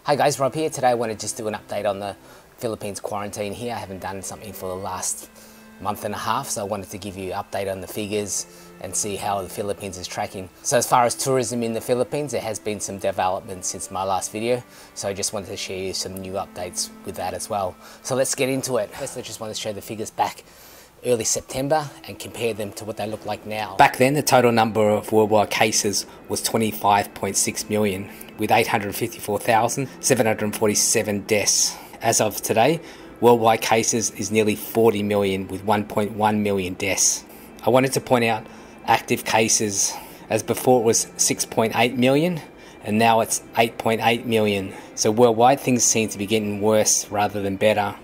Hi guys, Rob here. Today I want to just do an update on the Philippines quarantine here. I haven't done something for the last month and a half, so I wanted to give you an update on the figures and see how the Philippines is tracking. So as far as tourism in the Philippines, there has been some development since my last video, so I just wanted to share you some new updates with that as well. So let's get into it. First I just want to show the figures back early September and compare them to what they look like now. Back then the total number of worldwide cases was 25.6 million with 854,747 deaths. As of today, worldwide cases is nearly 40 million with 1.1 million deaths. I wanted to point out active cases, as before it was 6.8 million and now it's 8.8 million. So worldwide things seem to be getting worse rather than better.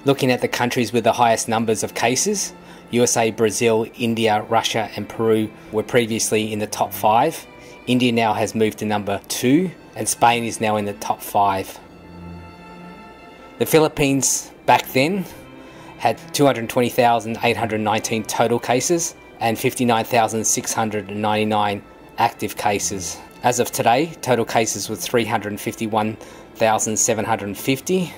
Looking at the countries with the highest numbers of cases, USA, Brazil, India, Russia and Peru were previously in the top 5. India now has moved to number 2 and Spain is now in the top 5. The Philippines back then had 220,819 total cases and 59,699 active cases. As of today, total cases was 351,750.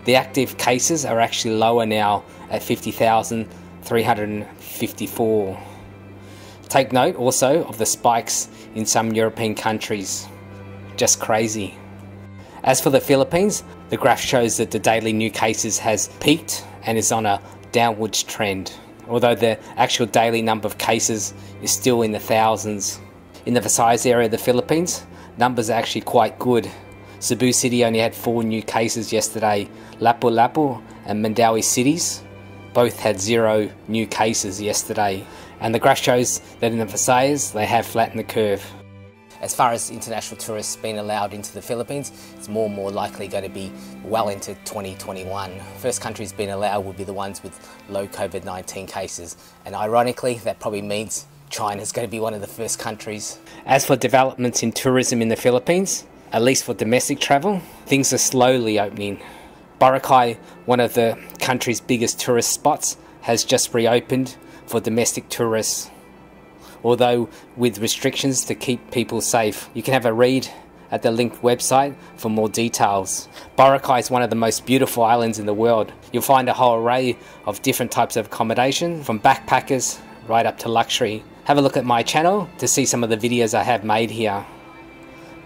The active cases are actually lower now at 50,354. Take note also of the spikes in some European countries. Just crazy. As for the Philippines, the graph shows that the daily new cases has peaked and is on a downwards trend, although the actual daily number of cases is still in the thousands. In the Visayas area of the Philippines, numbers are actually quite good. Cebu City only had 4 new cases yesterday. Lapu-Lapu and Mandaue cities both had 0 new cases yesterday. And the graph shows that in the Visayas, they have flattened the curve. As far as international tourists being allowed into the Philippines, it's more and more likely going to be well into 2021. First countries being allowed will be the ones with low COVID-19 cases. And ironically, that probably means China is going to be one of the first countries. As for developments in tourism in the Philippines, at least for domestic travel, things are slowly opening. Boracay, one of the country's biggest tourist spots, has just reopened for domestic tourists, although with restrictions to keep people safe. You can have a read at the linked website for more details. Boracay is one of the most beautiful islands in the world. You'll find a whole array of different types of accommodation, from backpackers right up to luxury. Have a look at my channel to see some of the videos I have made here.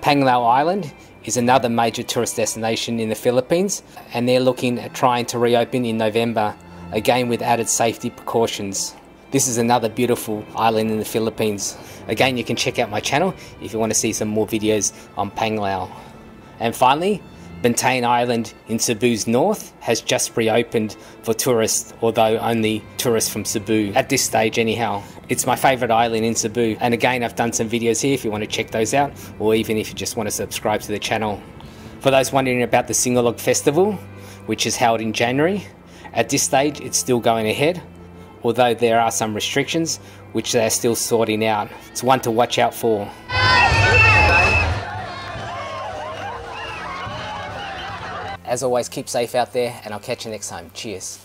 Panglao Island is another major tourist destination in the Philippines, and they're looking at trying to reopen in November, again with added safety precautions. This is another beautiful island in the Philippines. Again, you can check out my channel if you want to see some more videos on Panglao. And finally, Bantayan Island in Cebu's north has just reopened for tourists, although only tourists from Cebu, at this stage anyhow. It's my favourite island in Cebu, and again I've done some videos here if you want to check those out, or even if you just want to subscribe to the channel. For those wondering about the Singalog Festival, which is held in January, at this stage it's still going ahead, although there are some restrictions which they're still sorting out. It's one to watch out for. As always, keep safe out there, and I'll catch you next time. Cheers.